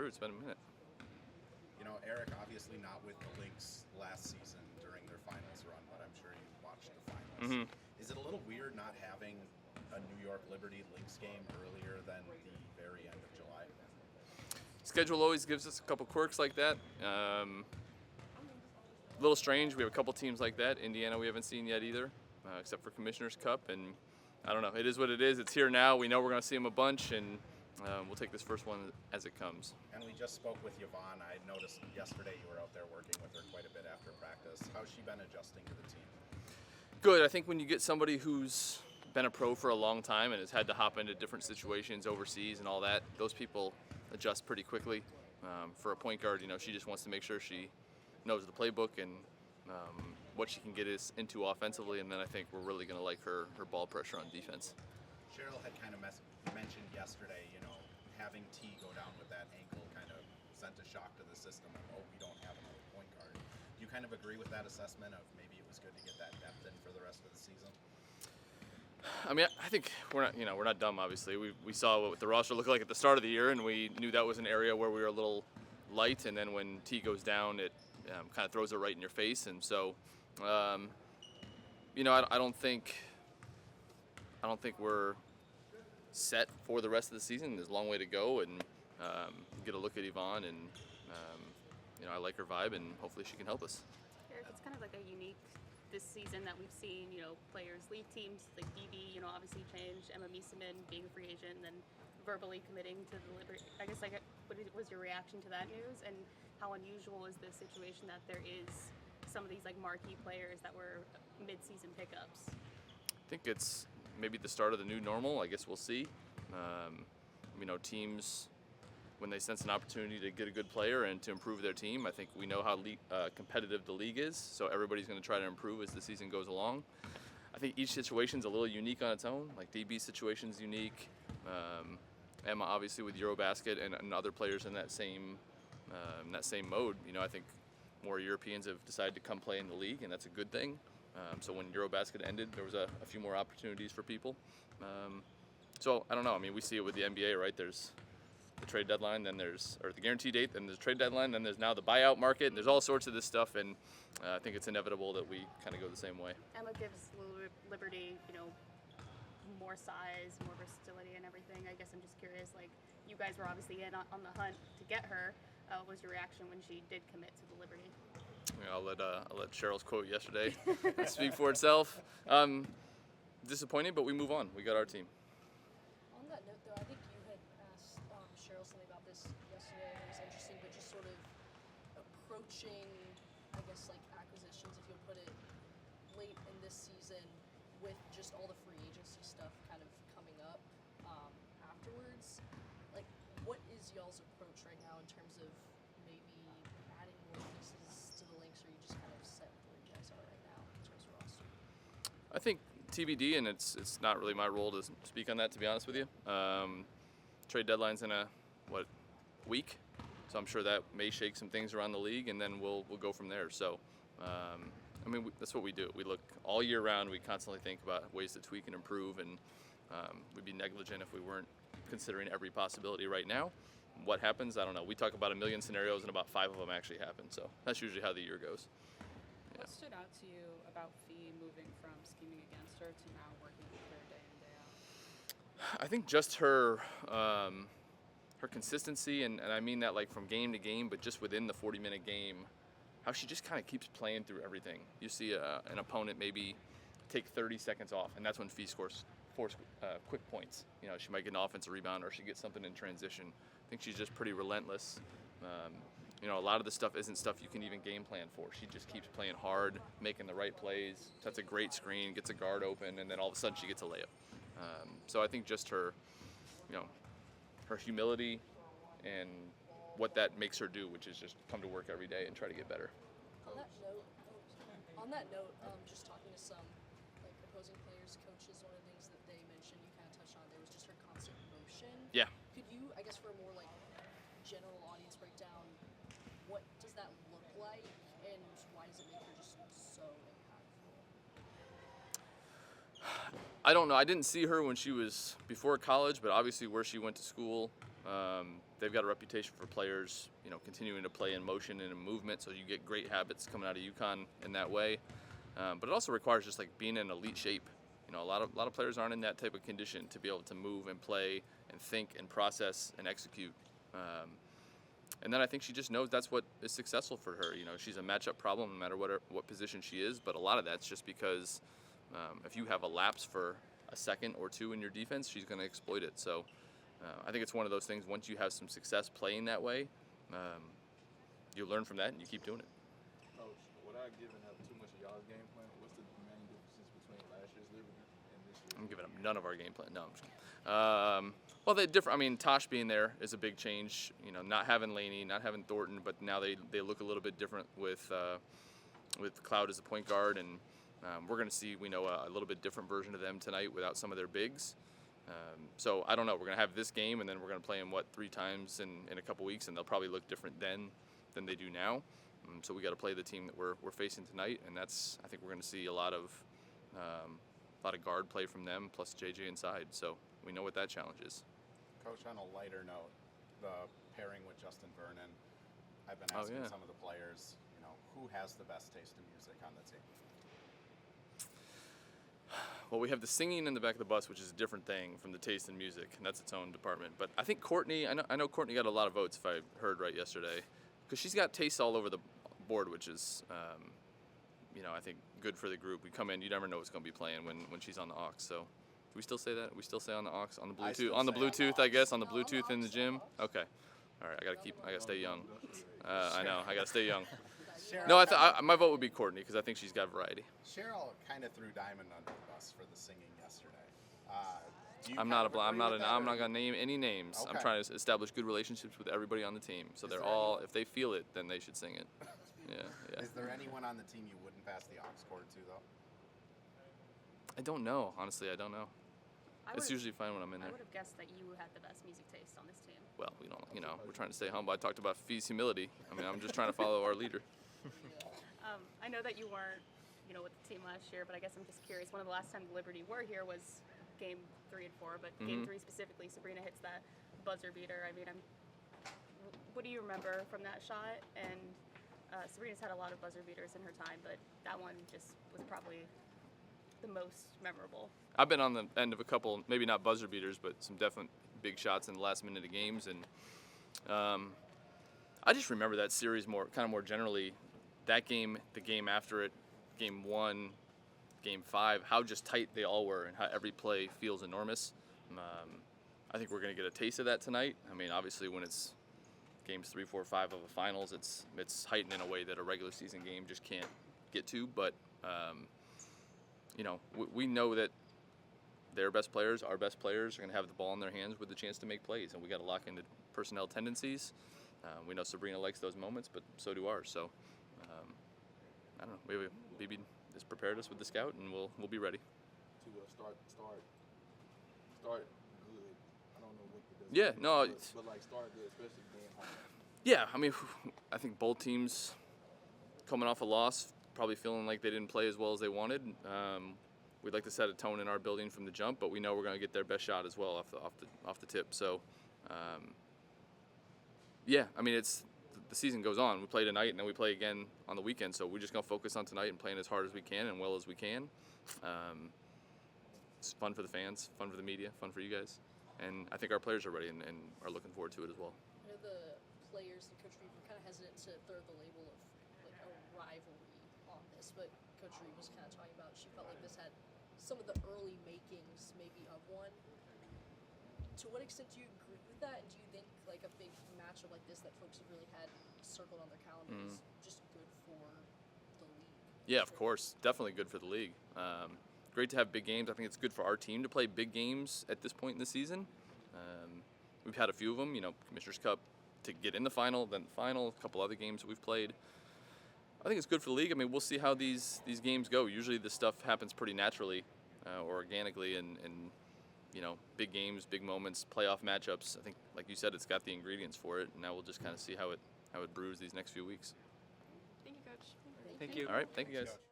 true. It's been a minute. You know, Eric, obviously not with the Lynx last season during their finals run, but I'm sure you watched the finals. Is it a little weird not having a New York Liberty Lynx game earlier than the very end of July? Schedule always gives us a couple quirks like that. A little strange. We have a couple teams like that. Indiana we haven't seen yet either, except for Commissioner's Cup. And I don't know. It is what it is. It's here now. We know we're going to see them a bunch, and we'll take this first one as it comes. And we just spoke with Yvonne. I noticed yesterday you were out there working with her quite a bit after practice. How's she been adjusting to the team? Good. I think when you get somebody who's been a pro for a long time and has had to hop into different situations overseas and all that, those people adjust pretty quickly. For a point guard, she just wants to make sure she knows the playbook and what she can get us into offensively, and then I think we're really going to like her ball pressure on defense. Cheryl had kind of mentioned yesterday, having T go down with that ankle kind of sent a shock to the system of, we don't have another point guard. Do you kind of agree with that assessment of maybe it was good to get that depth in for the rest of the season? I mean, I think we're not dumb, obviously. We saw what the roster looked like at the start of the year, and we knew that was an area where we were a little light, and then when T goes down, it kind of throws it right in your face. And so, I don't think we're set for the rest of the season. There's a long way to go, and get a look at Yvonne, and I like her vibe, and hopefully she can help us. Eric, it's kind of like a unique this season that we've seen, players leave teams like DB, obviously changed, Emma Miesemann being a free agent, and then verbally committing to the Liberty. I guess, what was your reaction to that news, and how unusual is this situation that there is some of these marquee players that were mid-season pickups? I think it's maybe the start of the new normal. I guess we'll see. Teams, when they sense an opportunity to get a good player and to improve their team, I think we know how competitive the league is, so everybody's going to try to improve as the season goes along. I think each situation's a little unique on its own. Like DB's situation's unique. Emma, obviously, with Eurobasket and other players in that same mode. I think more Europeans have decided to come play in the league, and that's a good thing. So when Eurobasket ended, there was a few more opportunities for people. So I don't know. I mean, we see it with the NBA, right? There's the trade deadline, then or the guarantee date, then there's trade deadline, then there's now the buyout market, and there's all sorts of this stuff, and I think it's inevitable that we kind of go the same way. Emma gives Liberty, more size, more versatility and everything. I guess I'm just curious, you guys were obviously in on the hunt to get her. What was your reaction when she did commit to the Liberty? I'll let Cheryl's quote yesterday speak for itself. Disappointed, but we move on. We got our team. On that note, though, I think you had asked Cheryl something about this yesterday, and it was interesting, but just sort of approaching, I guess, acquisitions, if you'll put it, late in this season with just all the free agency stuff kind of coming up afterwards. What is y'all's approach right now in terms of maybe adding more pieces to the Lynx, or are you just kind of set where you guys are right now in terms of roster? I think TBD, and it's not really my role to speak on that, to be honest with you. Trade deadline's in a week, so I'm sure that may shake some things around the league, and then we'll go from there. So, that's what we do. We look all year round. We constantly think about ways to tweak and improve, and we'd be negligent if we weren't considering every possibility right now. What happens, I don't know. We talk about a million scenarios, and about 5 of them actually happen. So that's usually how the year goes. Yeah. What stood out to you about Fee moving from scheming against her to now working with her day in, day out? I think just her consistency, and I mean that from game to game, but just within the 40-minute game, how she just kind of keeps playing through everything. You see an opponent maybe take 30 seconds off, and that's when Fee scores quick points. She might get an offensive rebound, or she gets something in transition. I think she's just pretty relentless. A lot of the stuff isn't stuff you can even game plan for. She just keeps playing hard, making the right plays, sets a great screen, gets a guard open, and then all of a sudden she gets a layup. So I think just her humility and what that makes her do, which is just come to work every day and try to get better. On that note, just talking to some opposing players, coaches, one of the things that they mentioned, you kind of touched on there, was just her constant motion. Yeah. Could you, I guess, for a more general audience breakdown, what does that look like, and why does it make her just so impactful? I don't know. I didn't see her when she was before college, but obviously where she went to school, they've got a reputation for players, continuing to play in motion and in movement, so you get great habits coming out of UConn in that way. But it also requires just like being in elite shape. A lot of players aren't in that type of condition to be able to move and play and think and process and execute. And then I think she just knows that's what is successful for her. She's a matchup problem no matter what position she is, but a lot of that's just because if you have a lapse for a second or two in your defense, she's going to exploit it. So I think it's one of those things, once you have some success playing that way, you learn from that and you keep doing it. Coach, without giving up too much of y'all's game plan, what's the main differences between last year's Liberty and this year? I'm giving up none of our game plan. No, I'm just kidding. Well, they different. I mean, Tosh being there is a big change. Not having Laney, not having Thornton, but now they look a little bit different with Cloud as a point guard, and we're going to see a little bit different version of them tonight without some of their bigs. So I don't know. We're going to have this game, and then we're going to play them 3 times in a couple weeks, and they'll probably look different then than they do now. So we got to play the team that we're facing tonight, and I think we're going to see a lot of guard play from them plus JJ inside. So we know what that challenge is. Coach, on a lighter note, the pairing with Justin Vernon, I've been asking some of the players, who has the best taste in music on the team? Well, we have the singing in the back of the bus, which is a different thing from the taste in music, and that's its own department. But I think Courtney, I know Courtney got a lot of votes, if I heard right yesterday, because she's got tastes all over the board, which is, I think good for the group. We come in, you never know what's going to be playing when she's on the aux. So do we still say that? We still say on the aux, on the Bluetooth, I guess, on the Bluetooth in the gym. Okay, all right. I gotta stay young. I know, I gotta stay young. Cheryl, No, my vote would be Courtney because I think she's got variety. Cheryl kind of threw Diamond under the bus for the singing yesterday. I'm not gonna name any names. Okay. I'm trying to establish good relationships with everybody on the team, so they're all, if they feel it, then they should sing it. Yeah. Is there anyone on the team you wouldn't pass the aux cord to, though? I don't know. Honestly, I don't know. I It's would've- usually fine when I'm in I there. would have guessed that you had the best music taste on this team. Well, we don't. We're trying to stay humble. I talked about Fee's humility. I mean, I'm just trying to follow our leader. I know that you weren't, with the team last year, but I guess I'm just curious. One of the last times Liberty were here was game 3 and 4, but game 3 specifically, Sabrina hits that buzzer beater. I mean, what do you remember from that shot? And Sabrina's had a lot of buzzer beaters in her time, but that one just was probably the most memorable. I've been on the end of a couple, maybe not buzzer beaters, but some definite big shots in the last minute of games, and I just remember that series more generally. That game, the game after it, game 1, game 5, how just tight they all were and how every play feels enormous. I think we're going to get a taste of that tonight. I mean, obviously when it's games 3, 4, 5 of a finals, it's heightened in a way that a regular season game just can't get to. But we know that their best players, our best players, are going to have the ball in their hands with the chance to make plays, and we got to lock into personnel tendencies. We know Sabrina likes those moments, but so do ours. So I don't know. BB has prepared us with the scout, and we'll be ready. To start good. I don't know what the Yeah, no. But like start good, especially being home. Yeah, I mean, I think both teams coming off a loss, probably feeling like they didn't play as well as they wanted. We'd like to set a tone in our building from the jump, but we know we're going to get their best shot as well off the tip. So, yeah, I mean, the season goes on. We play tonight, and then we play again on the weekend. So we're just going to focus on tonight and playing as hard as we can and well as we can. It's fun for the fans, fun for the media, fun for you guys. And I think our players are ready and are looking forward to it as well. I know the players and Coach Reed were kind of hesitant to throw the label of like a rivalry on this, but Coach Reed was kind of talking about she felt like this had some of the early makings maybe of one. To what extent do you agree with that? And do you think like a big matchup like this that folks have really had circled on their calendars is just good for the league? Yeah, of course. Definitely good for the league. Great to have big games. I think it's good for our team to play big games at this point in the season. We've had a few of them, Commissioner's Cup to get in the final, then the final, a couple other games that we've played. I think it's good for the league. I mean, we'll see how these games go. Usually this stuff happens pretty naturally or organically, and big games, big moments, playoff matchups. I think, like you said, it's got the ingredients for it, and now we'll just kind of see how it brews these next few weeks. Thank you, Coach. Thank you. All right, thank you guys. Coach.